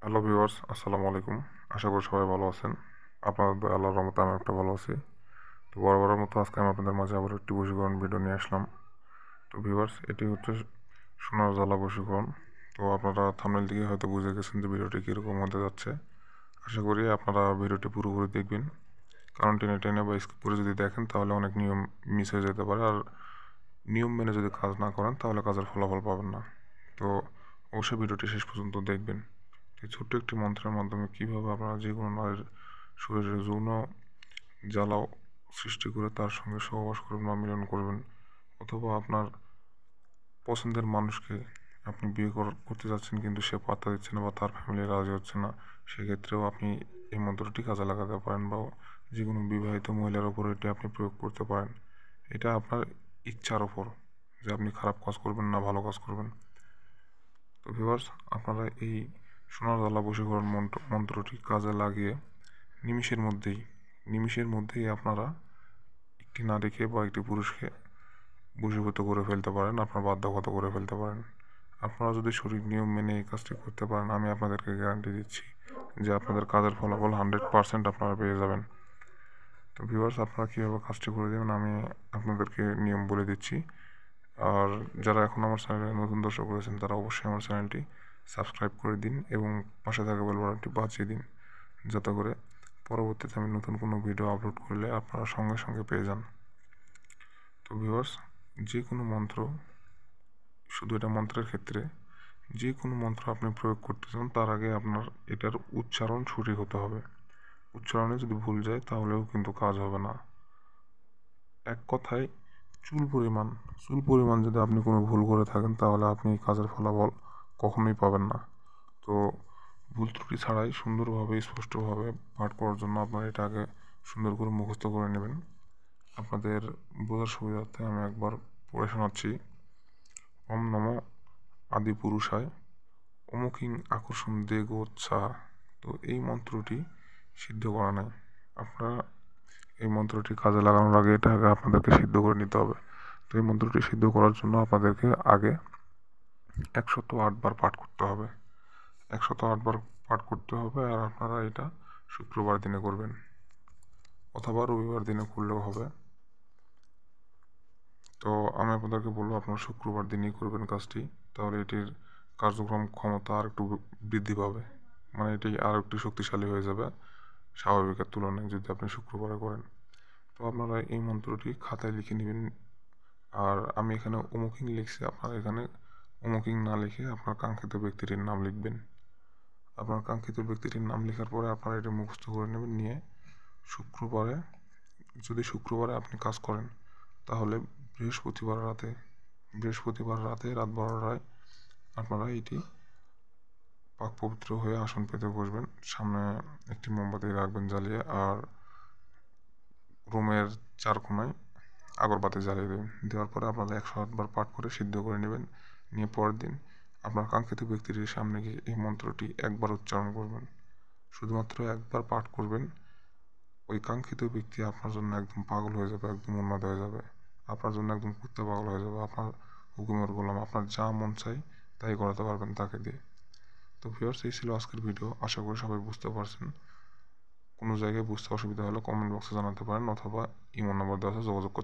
Hello viewers, আসসালামু আলাইকুম। আশা করি সবাই ভালো আছেন। আপনাদের দয়ায় আল্লাহর রহমতে আমি একটা ভালো আছি। তো বরাবরের মতো আজকে আমি আপনাদের মাঝে আবার একটি বশীকরণ ভিডিও নিয়ে আসলাম। তো ভিউয়ার্স, এটি হচ্ছে সোনার জ্বালা বশীকরণ। তো আপনারা থাম্বনেল থেকে হয়তো বুঝে গেছেন যে ভিডিওটি কীরকম হতে যাচ্ছে। আশা করি আপনারা ভিডিওটি পুরোপুরি দেখবেন, কারণ টেনে টেনে বা স্কিপ করে যদি দেখেন তাহলে অনেক নিয়ম মিস হয়ে যেতে পারে, আর নিয়ম মেনে যদি কাজ না করেন তাহলে কাজের ফলাফল পাবেন না। তো অবশ্যই ভিডিওটি শেষ পর্যন্ত দেখবেন। এই ছোট্ট একটি মন্ত্রের মাধ্যমে কীভাবে আপনারা যে কোনো নারীর শরীরে যৌন জ্বালাও সৃষ্টি করে তার সঙ্গে সহবাস করবেন বা মিলন করবেন, অথবা আপনার পছন্দের মানুষকে আপনি বিয়ে করতে যাচ্ছেন কিন্তু সে পাত্তা দিচ্ছে না বা তার ফ্যামিলি রাজি হচ্ছে না, সেক্ষেত্রেও আপনি এই মন্ত্রটি কাজে লাগাতে পারেন, বা যে কোনো বিবাহিত মহিলার ওপর এটি আপনি প্রয়োগ করতে পারেন। এটা আপনার ইচ্ছার ওপর যে আপনি খারাপ কাজ করবেন না ভালো কাজ করবেন। তো ভিউয়ার্স, আপনারা এই সোনার জ্বালা বশীকরণ মন্ত্রটি কাজে লাগিয়ে নিমিষের মধ্যেই আপনারা একটি নারীকে বা একটি পুরুষকে বশীভূত করে ফেলতে পারেন, আপনার বাধ্যগত করে ফেলতে পারেন। আপনারা যদি সঠিক নিয়ম মেনে এই কাজটি করতে পারেন, আমি আপনাদেরকে গ্যারান্টি দিচ্ছি যে আপনাদের কাজের ফলাফল 100% আপনারা পেয়ে যাবেন। তো ভিউয়ার্স, আপনারা কীভাবে কাজটি করে দেবেন আমি আপনাদেরকে নিয়ম বলে দিচ্ছি। আর যারা এখন আমার চ্যানেলে নতুন দর্শক রয়েছেন তারা অবশ্যই আমার চ্যানেলটি সাবস্ক্রাইব করে দিন এবং পাশে থাকা বেল বাটনটি বাজিয়ে দিন, যাতে করে পরবর্তীতে আমি নতুন কোনো ভিডিও আপলোড করলে আপনারা সঙ্গে সঙ্গে পেয়ে যান। তো ভিউয়ার্স, যে কোনো মন্ত্র, শুধু এটা মন্ত্রের ক্ষেত্রে যে কোনো মন্ত্র আপনি প্রয়োগ করতে চান তার আগে আপনার এটার উচ্চারণ সঠিক হতে হবে। উচ্চারণে যদি ভুল যায় তাহলেও কিন্তু কাজ হবে না। এক কথায় চুল পরিমাণ যদি আপনি কোনো ভুল করে থাকেন তাহলে আপনি কাজের ফলাফল কখনোই পাবেন না। তো ভুল ত্রুটি ছাড়াই সুন্দরভাবে স্পষ্টভাবে পাঠ করার জন্য আপনারা এটা আগে সুন্দর করে মুখস্থ করে নেবেন। আপনাদের বোঝার সুবিধার্থে আমি একবার পড়ে শোনাচ্ছি। ওম নমো আদি পুরুষায় অমুকিং আকর্ষণ দে গোচ্ছা। তো এই মন্ত্রটি সিদ্ধ করা নাই। আপনারা এই মন্ত্রটি কাজে লাগানোর আগে এটা আগে আপনাদেরকে সিদ্ধ করে নিতে হবে। তো এই মন্ত্রটি সিদ্ধ করার জন্য আপনাদেরকে আগে 108 বার পাঠ করতে হবে। 108 বার পাঠ করতে হবে, আর আপনারা এটা শুক্রবার দিনে করবেন অথবা রবিবার দিনে করলেও হবে। তো আমি আপনাদেরকে বলবো আপনারা শুক্রবার দিনই করবেন কাজটি, তাহলে এটির কার্যক্রম ক্ষমতা আর একটু বৃদ্ধি পাবে, মানে এটি আর একটু শক্তিশালী হয়ে যাবে স্বাভাবিকের তুলনায় যদি আপনি শুক্রবারে করেন। তো আপনারা এই মন্ত্রটি খাতায় লিখে নেবেন। আর আমি এখানে অমুকিং লিখছি, আপনারা এখানে অমুকিং না লিখে আপনার কাঙ্ক্ষিত ব্যক্তিটির নাম লিখবেন। আপনার কাঙ্ক্ষিত ব্যক্তিটির নাম লেখার পরে আপনারা এটি মুখস্থ করে নেবেন। নিয়ে শুক্রবারে, যদি শুক্রবারে আপনি কাজ করেন তাহলে বৃহস্পতিবার রাতে রাত 12টায় আপনারা এটি পাক পবিত্র হয়ে আসন পেতে বসবেন। সামনে একটি মোমবাতি রাখবেন জ্বালিয়ে, আর রুমের 4 কোণায় আগরবাতি জ্বালিয়ে দেবেন। দেওয়ার পরে আপনারা 108 বার পাঠ করে সিদ্ধ করে নেবেন। নিয়ে পরের দিন আপনার কাঙ্ক্ষিত ব্যক্তিটির সামনে গিয়ে এই মন্ত্রটি একবার উচ্চারণ করবেন, শুধুমাত্র একবার পাঠ করবেন। ওই কাঙ্ক্ষিত ব্যক্তি আপনার জন্য একদম পাগল হয়ে যাবে, একদম উন্মাদ হয়ে যাবে, আপনার জন্য একদম কুত্তে পাগল হয়ে যাবে, আপনার হুকুমের গোলাম, আপনার যা মন চাই তাই করাতে পারবেন তাকে দিয়ে। তো ভিউয়ার্স, এই ছিল আজকের ভিডিও। আশা করি সবাই বুঝতে পারছেন। কোনো জায়গায় বুঝতে অসুবিধা হলে কমেন্ট বক্সে জানাতে পারেন, অথবা ইমো নাম্বার দেওয়া আছে যোগাযোগ করতে